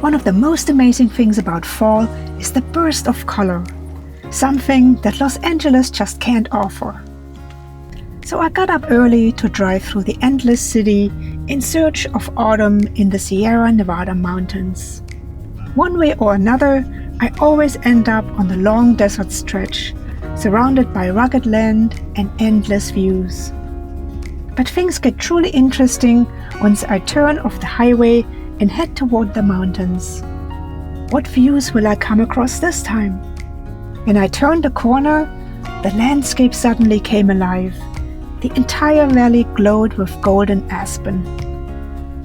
One of the most amazing things about fall is the burst of color, something that Los Angeles just can't offer. So I got up early to drive through the endless city in search of autumn in the Sierra Nevada mountains. One way or another, I always end up on the long desert stretch, surrounded by rugged land and endless views. But things get truly interesting once I turn off the highway and head toward the mountains. What views will I come across this time? When I turned the corner, the landscape suddenly came alive. The entire valley glowed with golden aspen.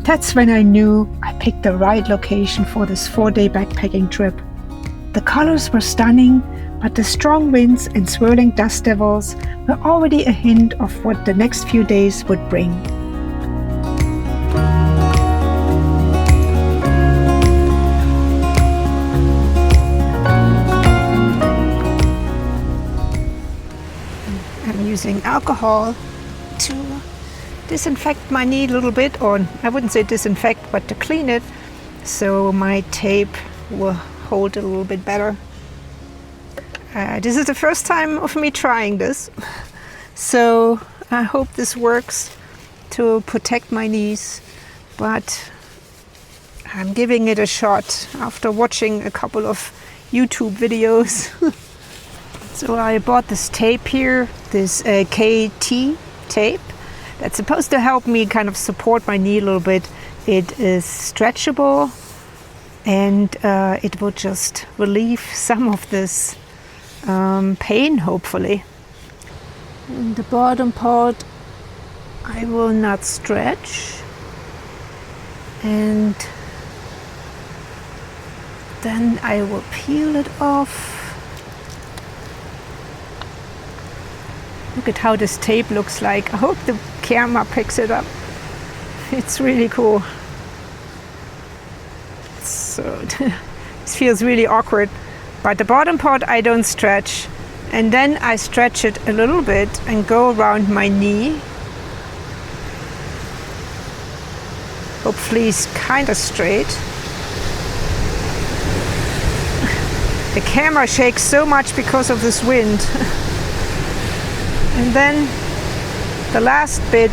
That's when I knew I picked the right location for this 4-day backpacking trip. The colors were stunning, but the strong winds and swirling dust devils were already a hint of what the next few days would bring. I'm using alcohol to disinfect my knee a little bit, or I wouldn't say disinfect, but to clean it, so my tape will hold it a little bit better. This is the first time of me trying this, so I hope this works to protect my knees, but I'm giving it a shot after watching a couple of YouTube videos. So I bought this tape here, this KT tape. That's supposed to help me kind of support my knee a little bit. It is stretchable and it will just relieve some of this pain, hopefully. And the bottom part I will not stretch, and then I will peel it off. Look at how this tape looks like. I hope the camera picks it up. It's really cool. So this feels really awkward. But the bottom part I don't stretch. And then I stretch it a little bit and go around my knee. Hopefully it's kind of straight. The camera shakes so much because of this wind. And then the last bit,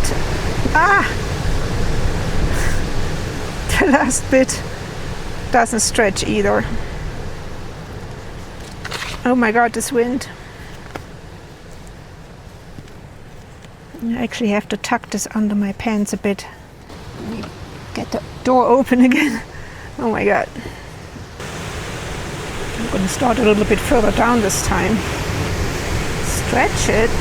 the last bit doesn't stretch either. Oh my God, this wind. I actually have to tuck this under my pants a bit. Let me get the door open again. Oh my God. I'm going to start a little bit further down this time. Stretch it.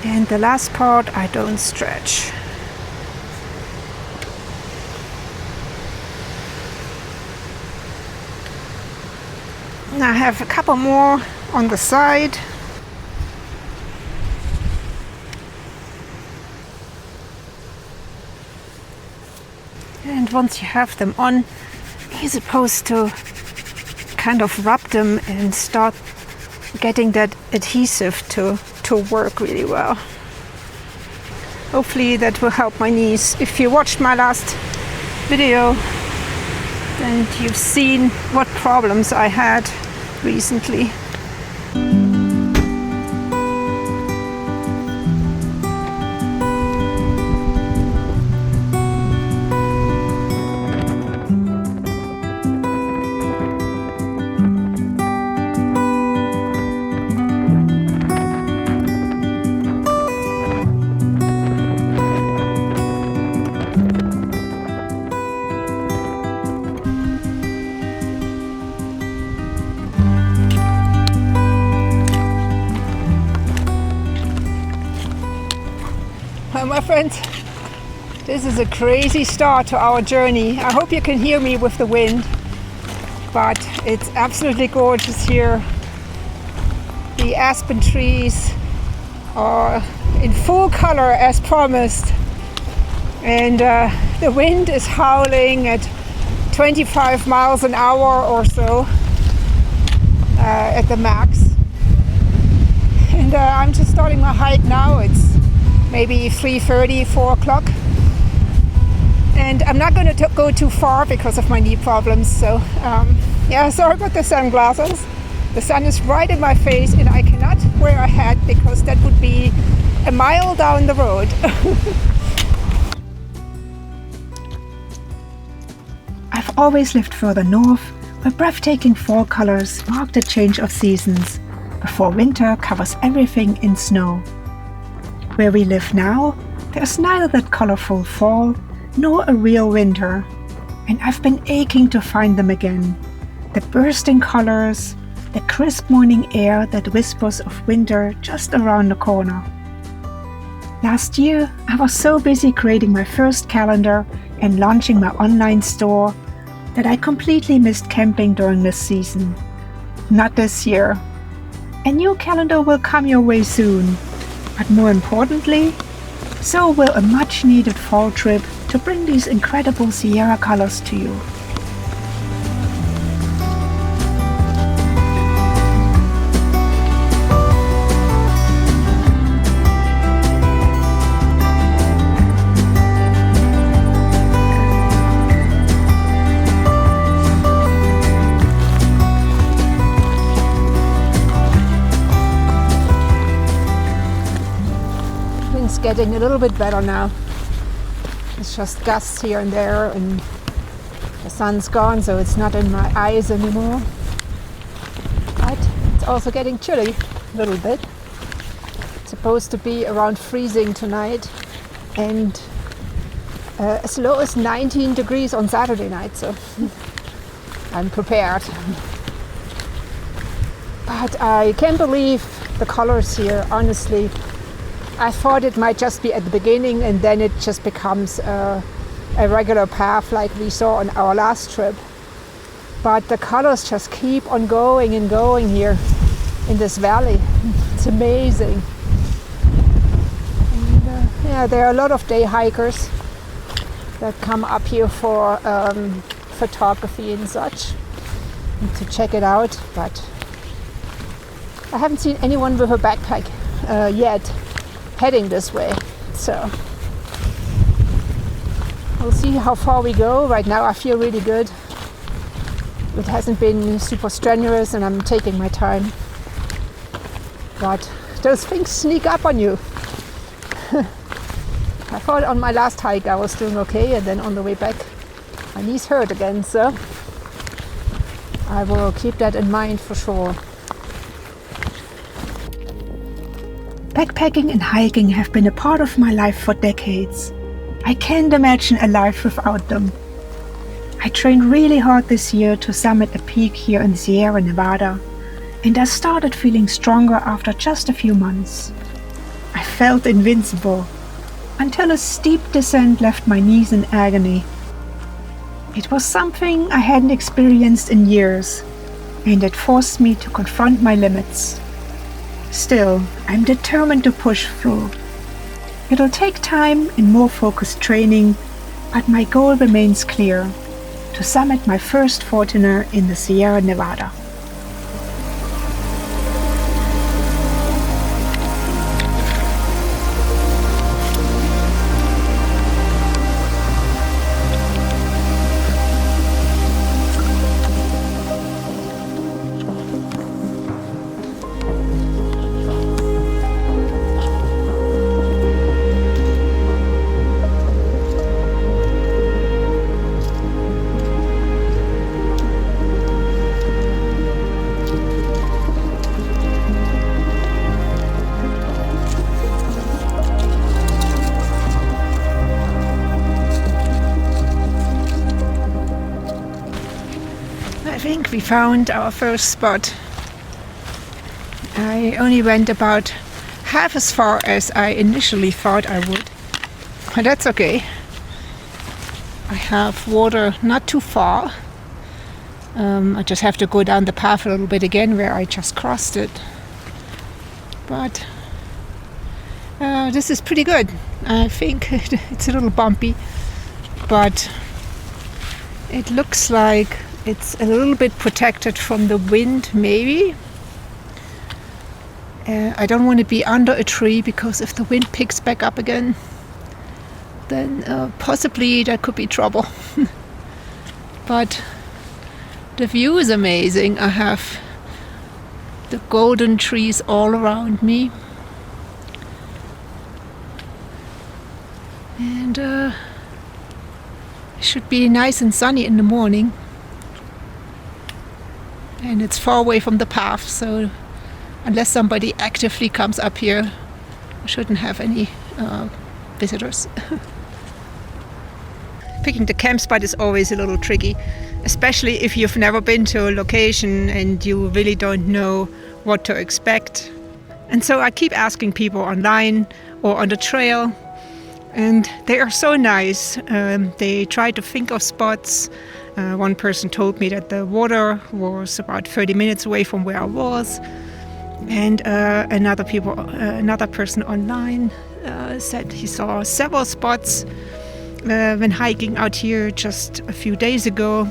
And the last part I don't stretch. Now I have a couple more on the side. And once you have them on, you're supposed to kind of rub them and start getting that adhesive to work really well. Hopefully that will help my knees. If you watched my last video, then you've seen what problems I had recently. Well, my friends, this is a crazy start to our journey. I hope you can hear me with the wind, but it's absolutely gorgeous here. The aspen trees are in full color as promised, and the wind is howling at 25 miles an hour or so at the max. And and I'm just starting my hike now. It's maybe 3:30, 4 o'clock. And I'm not going to go too far because of my knee problems. So yeah, sorry about the sunglasses. The sun is right in my face and I cannot wear a hat because that would be a mile down the road. I've always lived further north, where breathtaking fall colors mark the change of seasons, before winter covers everything in snow. Where we live now, there's neither that colorful fall nor a real winter, and I've been aching to find them again. The bursting colors, the crisp morning air that whispers of winter just around the corner. Last year, I was so busy creating my first calendar and launching my online store that I completely missed camping during this season. Not this year. A new calendar will come your way soon, but more importantly, so will a much needed fall trip to bring these incredible Sierra colors to you. Getting a little bit better now. It's just gusts here and there and the sun's gone, so it's not in my eyes anymore. But it's also getting chilly a little bit. It's supposed to be around freezing tonight and as low as 19 degrees on Saturday night, so I'm prepared. But I can't believe the colors here, honestly. I thought it might just be at the beginning and then it just becomes a regular path like we saw on our last trip. But the colors just keep on going and going here in this valley. It's amazing. And, yeah, there are a lot of day hikers that come up here for photography and such, and to check it out. But I haven't seen anyone with a backpack yet heading this way, so we'll see how far we go. Right now I feel really good. It hasn't been super strenuous and I'm taking my time, but those things sneak up on you. I thought on my last hike I was doing okay, and then on the way back my knees hurt again, so I will keep that in mind for sure. Backpacking and hiking have been a part of my life for decades. I can't imagine a life without them. I trained really hard this year to summit a peak here in Sierra Nevada, and I started feeling stronger after just a few months. I felt invincible, until a steep descent left my knees in agony. It was something I hadn't experienced in years, and it forced me to confront my limits. Still, I'm determined to push through. It'll take time and more focused training, but my goal remains clear: to summit my first 14er in the Sierra Nevada. think we found our first spot. I only went about half as far as I initially thought I would, but that's okay. I have water not too far. I just have to go down the path a little bit again where I just crossed it. But this is pretty good. I think it's a little bumpy, but it looks like it's a little bit protected from the wind, maybe. I don't want to be under a tree because if the wind picks back up again, then possibly that could be trouble. But the view is amazing. I have the golden trees all around me. And it should be nice and sunny in the morning. And it's far away from the path, so unless somebody actively comes up here, I shouldn't have any visitors. Picking the camp spot is always a little tricky, especially if you've never been to a location and you really don't know what to expect. And so I keep asking people online or on the trail, and they are so nice. They try to think of spots. One person told me that the water was about 30 minutes away from where I was. And another person online said he saw several spots when hiking out here just a few days ago.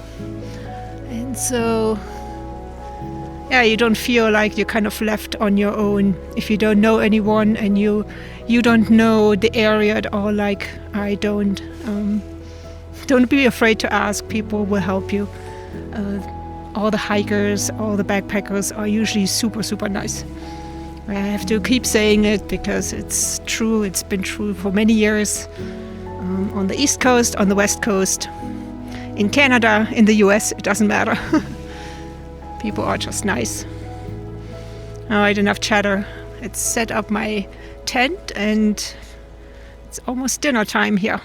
And so, yeah, you don't feel like you're kind of left on your own if you don't know anyone and you don't know the area at all, like I don't. Don't be afraid to ask. People will help you. All the hikers, all the backpackers are usually super, super nice. I have to keep saying it because it's true. It's been true for many years. On the East Coast, on the West Coast, in Canada, in the US, it doesn't matter. People are just nice. All right, enough chatter. Let's set up my tent and it's almost dinner time here.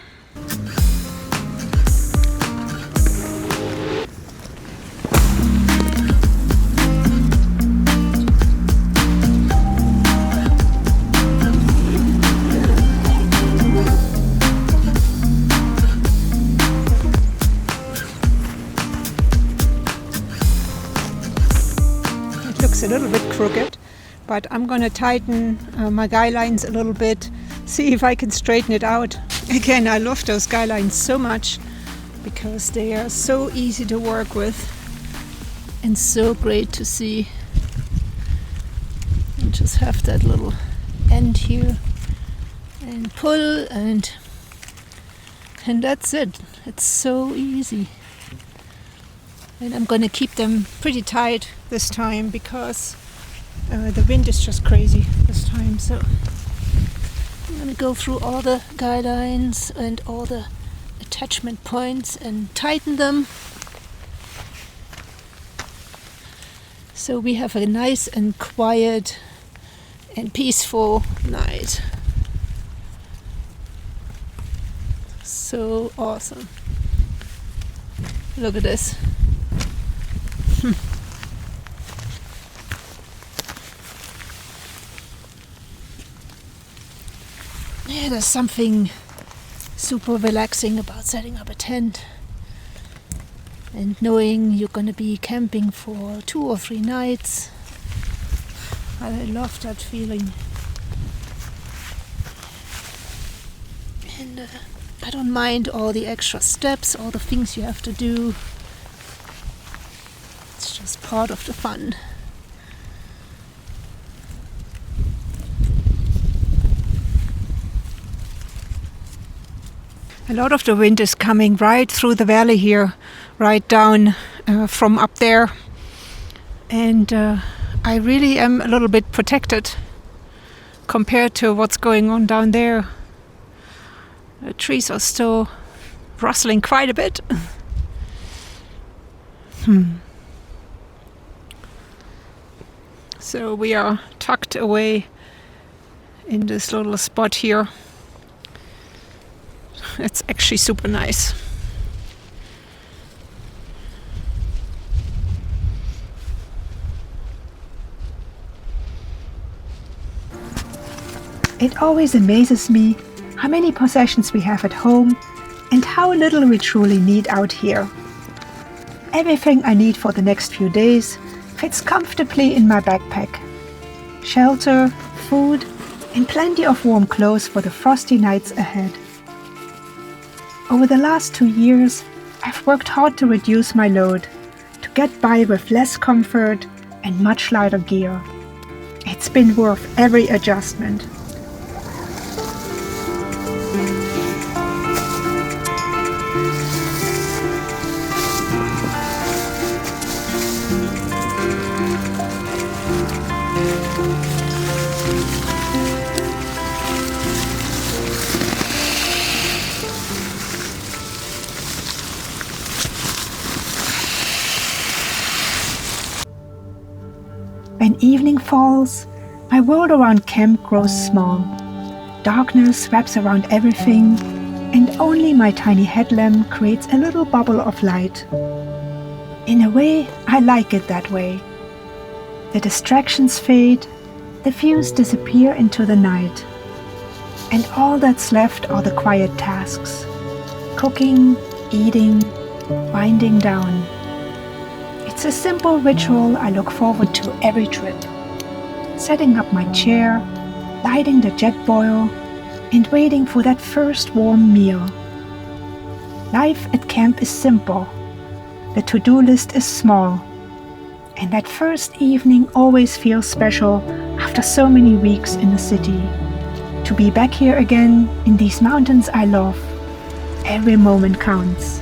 A little bit crooked, but I'm going to tighten my guylines a little bit, see if I can straighten it out. Again, I love those guylines so much because they are so easy to work with and so great to see. And just have that little end here and pull and that's it. It's so easy. And I'm going to keep them pretty tight this time because the wind is just crazy this time. So I'm going to go through all the guidelines and all the attachment points and tighten them. So we have a nice and quiet and peaceful night. So awesome. Look at this. Yeah, there's something super relaxing about setting up a tent and knowing you're going to be camping for 2 or 3 nights. I love that feeling. And I don't mind all the extra steps, all the things you have to do. It's just part of the fun. A lot of the wind is coming right through the valley here, right down from up there. And I really am a little bit protected compared to what's going on down there. The trees are still rustling quite a bit. So we are tucked away in this little spot here. It's actually super nice. It always amazes me how many possessions we have at home and how little we truly need out here. Everything I need for the next few days fits comfortably in my backpack. Shelter, food, and plenty of warm clothes for the frosty nights ahead. Over the last 2 years, I've worked hard to reduce my load, to get by with less comfort and much lighter gear. It's been worth every adjustment. When evening falls, my world around camp grows small. Darkness wraps around everything, and only my tiny headlamp creates a little bubble of light. In a way, I like it that way. The distractions fade, the views disappear into the night, and all that's left are the quiet tasks: cooking, eating, winding down. It's a simple ritual I look forward to every trip. Setting up my chair, lighting the Jetboil, and waiting for that first warm meal. Life at camp is simple. The to-do list is small. And that first evening always feels special after so many weeks in the city. To be back here again in these mountains I love, every moment counts.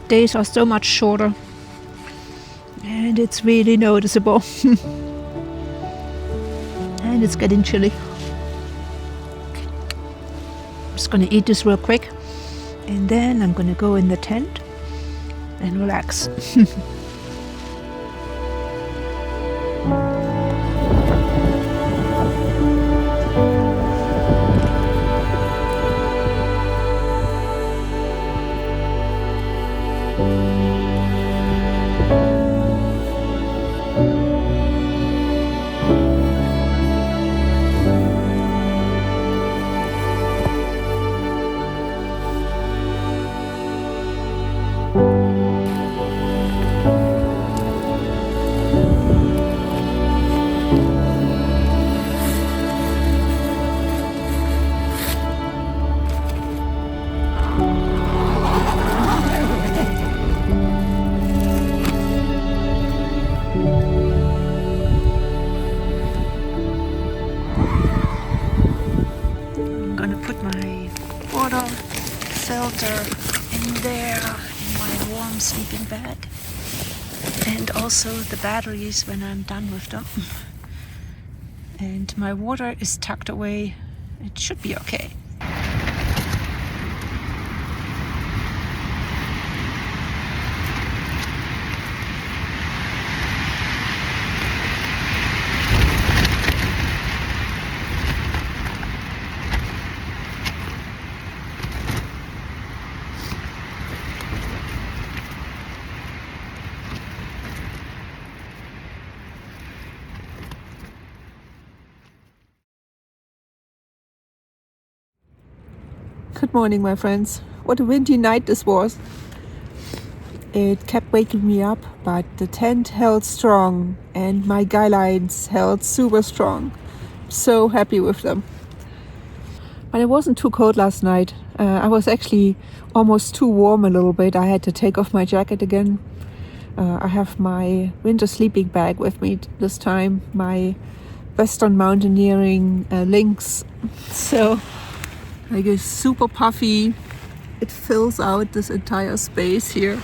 Days are so much shorter, and it's really noticeable. And it's getting chilly. I'm just gonna eat this real quick, and then I'm gonna go in the tent and relax. In there in my warm sleeping bag, and also the batteries when I'm done with them. And my water is tucked away. It should be okay. Good morning, my friends. What a windy night this was. It kept waking me up, but the tent held strong and my guylines held super strong. So happy with them. But it wasn't too cold last night. I was actually almost too warm a little bit. I had to take off my jacket again. I have my winter sleeping bag with me this time, my Western Mountaineering Lynx. So like it's super puffy. It fills out this entire space here.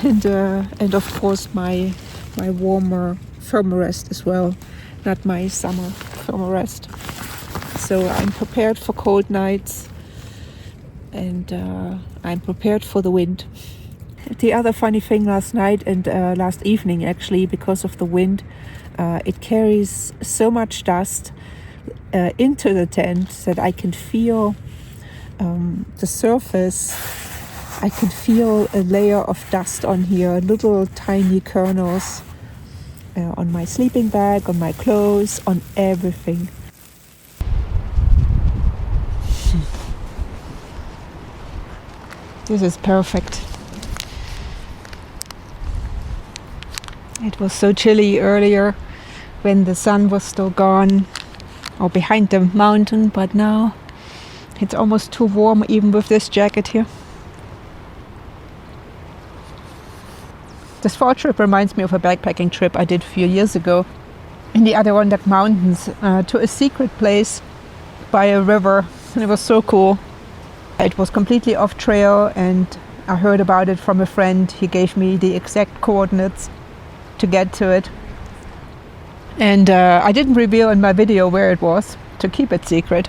And of course my warmer Therm-A-Rest as well, not my summer Therm-A-Rest. So I'm prepared for cold nights, and I'm prepared for the wind. The other funny thing last night and last evening actually, because of the wind, it carries so much dust into the tent that I can feel the surface. I can feel a layer of dust on here, little tiny kernels on my sleeping bag, on my clothes, on everything. This is perfect. It was so chilly earlier when the sun was still gone or behind the mountain, but now it's almost too warm even with this jacket here. This fall trip reminds me of a backpacking trip I did a few years ago in the Adirondack Mountains to a secret place by a river, and it was so cool. It was completely off trail, and I heard about it from a friend. He gave me the exact coordinates to get to it. And I didn't reveal in my video where it was to keep it secret.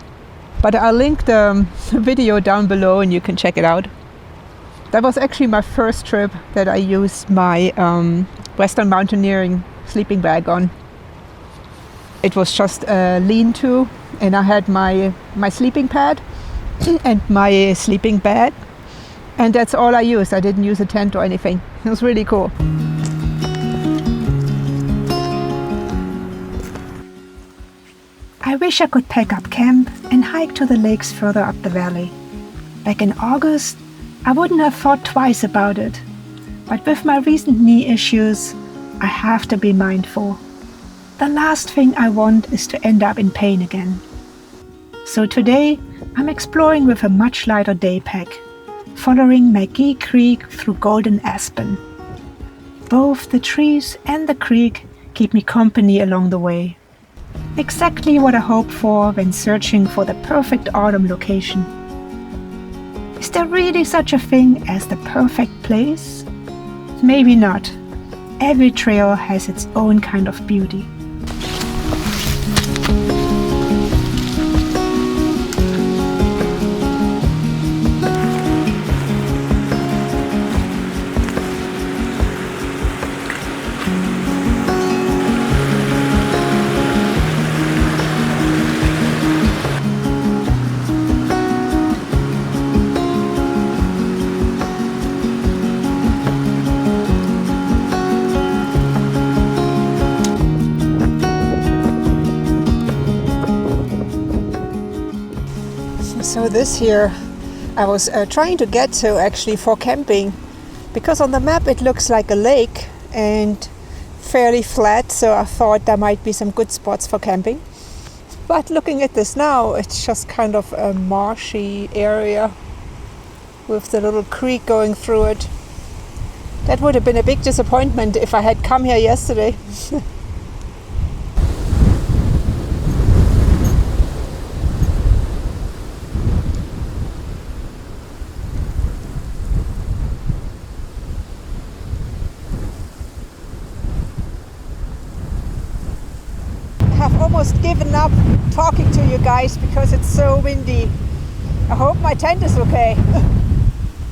But I'll link the video down below and you can check it out. That was actually my first trip that I used my Western Mountaineering sleeping bag on. It was just a lean-to, and I had my sleeping pad and my sleeping bag, and that's all I used. I didn't use a tent or anything. It was really cool. I wish I could pack up camp and hike to the lakes further up the valley. Back in August, I wouldn't have thought twice about it. But with my recent knee issues, I have to be mindful. The last thing I want is to end up in pain again. So today, I'm exploring with a much lighter day pack, following McGee Creek through golden aspen. Both the trees and the creek keep me company along the way. Exactly what I hope for when searching for the perfect autumn location. Is there really such a thing as the perfect place? Maybe not. Every trail has its own kind of beauty. So this here I was trying to get to actually for camping, because on the map it looks like a lake and fairly flat, so I thought there might be some good spots for camping. But looking at this now, it's just kind of a marshy area with the little creek going through it. That would have been a big disappointment if I had come here yesterday. I've almost given up talking to you guys because it's so windy. I hope my tent is okay.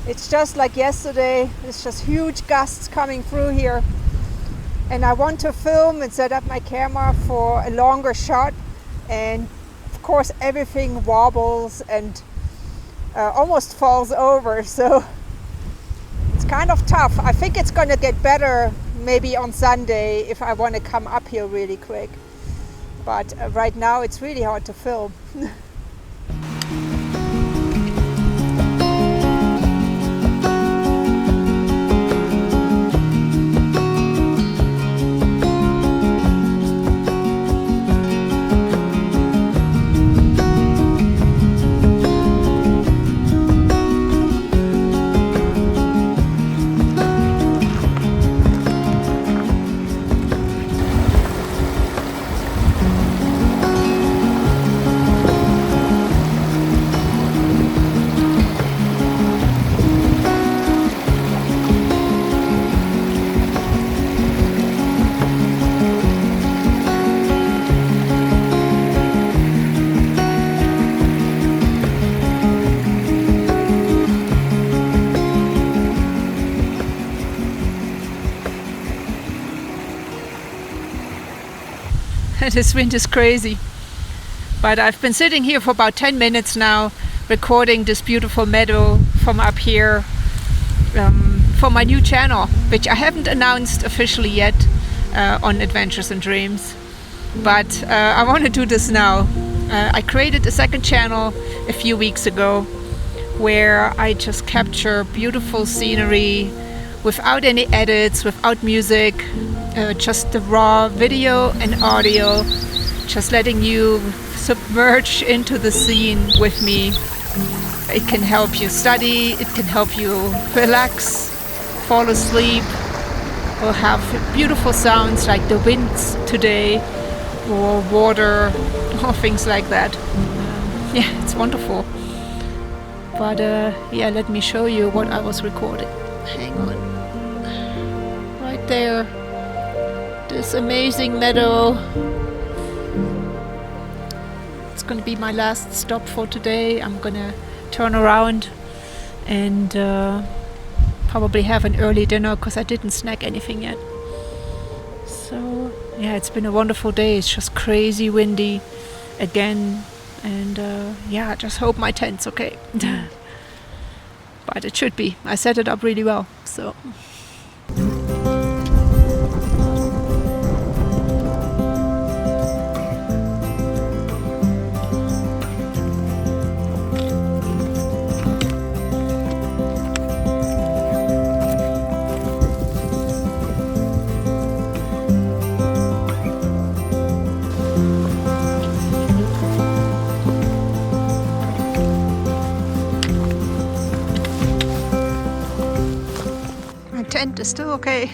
It's just like yesterday. It's just huge gusts coming through here, and I want to film and set up my camera for a longer shot, and of course everything wobbles and almost falls over, so it's kind of tough. I think it's going to get better maybe on Sunday if I want to come up here really quick. But right now it's really hard to film. This wind is crazy. But I've been sitting here for about 10 minutes now, recording this beautiful meadow from up here for my new channel, which I haven't announced officially yet on Adventures and Dreams. But I want to do this now. I created a second channel a few weeks ago where I just capture beautiful scenery without any edits, without music, just the raw video and audio, just letting you submerge into the scene with me. It can help you study, it can help you relax, fall asleep, or have beautiful sounds like the winds today, or water, or things like that. Yeah, it's wonderful. But yeah, let me show you what I was recording. Hang on. Right there. This amazing meadow. It's going to be my last stop for today. I'm going to turn around and probably have an early dinner because I didn't snack anything yet. So yeah, it's been a wonderful day. It's just crazy windy again. And yeah, I just hope my tent's okay. But it should be. I set it up really well, so. Tent is still okay,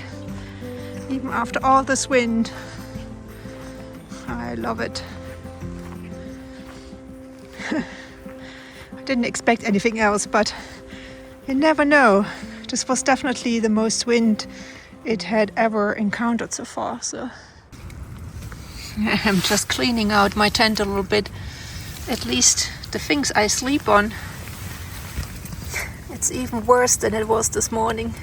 even after all this wind. I love it. I didn't expect anything else, but you never know. This was definitely the most wind it had ever encountered so far. So I'm just cleaning out my tent a little bit. At least the things I sleep on. It's even worse than it was this morning.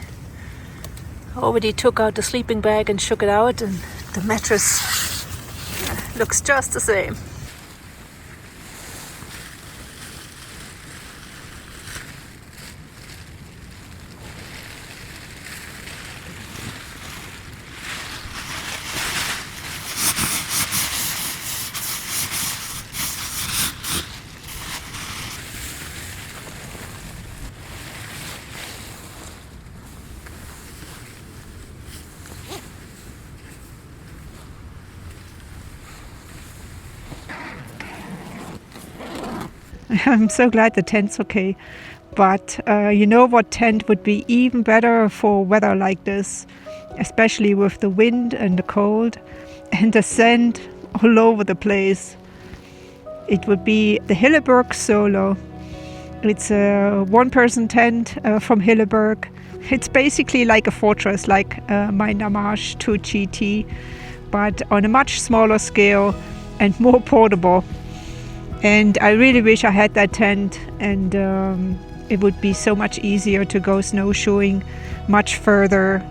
I already took out the sleeping bag and shook it out, and the mattress looks just the same. I'm so glad the tent's okay. But you know what tent would be even better for weather like this, especially with the wind and the cold and the sand all over the place? It would be the Hilleberg Solo. It's a one-person tent from Hilleberg. It's basically like a fortress, like my Namash 2 GT, but on a much smaller scale and more portable. And I really wish I had that tent, and it would be so much easier to go snowshoeing much further,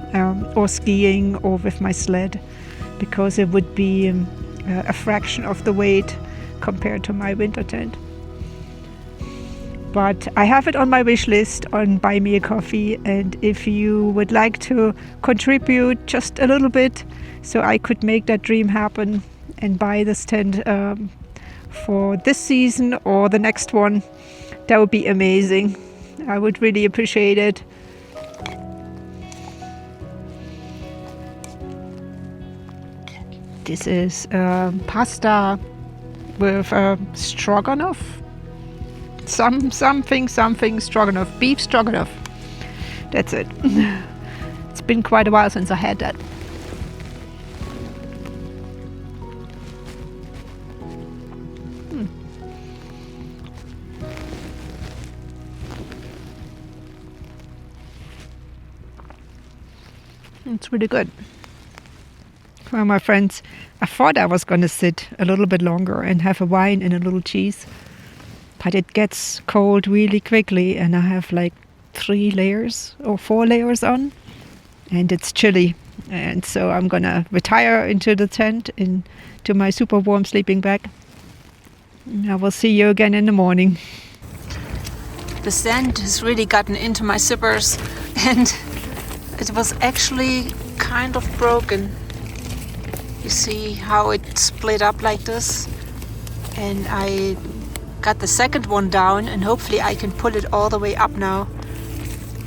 or skiing, or with my sled, because it would be a fraction of the weight compared to my winter tent. But I have it on my wish list on Buy Me a Coffee, and if you would like to contribute just a little bit so I could make that dream happen and buy this tent for this season or the next one, that would be amazing. I would really appreciate it. This is pasta with stroganoff. Something stroganoff. Beef stroganoff. That's it. It's been quite a while since I had that. It's really good. Well, my friends, I thought I was going to sit a little bit longer and have a wine and a little cheese, but it gets cold really quickly, and I have like 3 layers or 4 layers on, and it's chilly. And so I'm gonna retire into the tent, into my super warm sleeping bag. And I will see you again in the morning. The sand has really gotten into my zippers, and it was actually kind of broken. You see how it split up like this? And I got the second one down, and hopefully I can pull it all the way up now.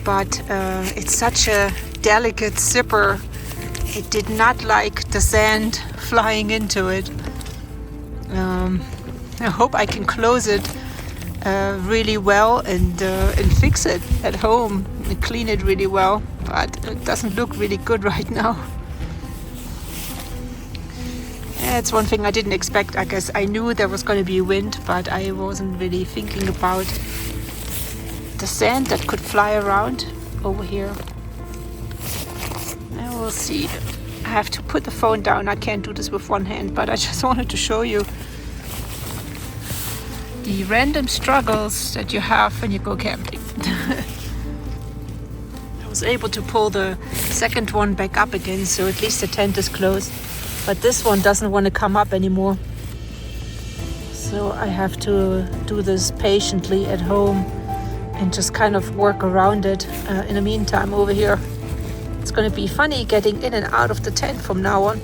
But it's such a delicate zipper. It did not like the sand flying into it. I hope I can close it really well and fix it at home and clean it really well, but it doesn't look really good right now. It's one thing I didn't expect. I guess I knew there was going to be wind, but I wasn't really thinking about the sand that could fly around over here. I will see. I have to put the phone down. I can't do this with one hand, but I just wanted to show you the random struggles that you have when you go camping. I was able to pull the second one back up again, so at least the tent is closed. But this one doesn't want to come up anymore. So I have to do this patiently at home and just kind of work around it. In the meantime, over here, it's going to be funny getting in and out of the tent from now on.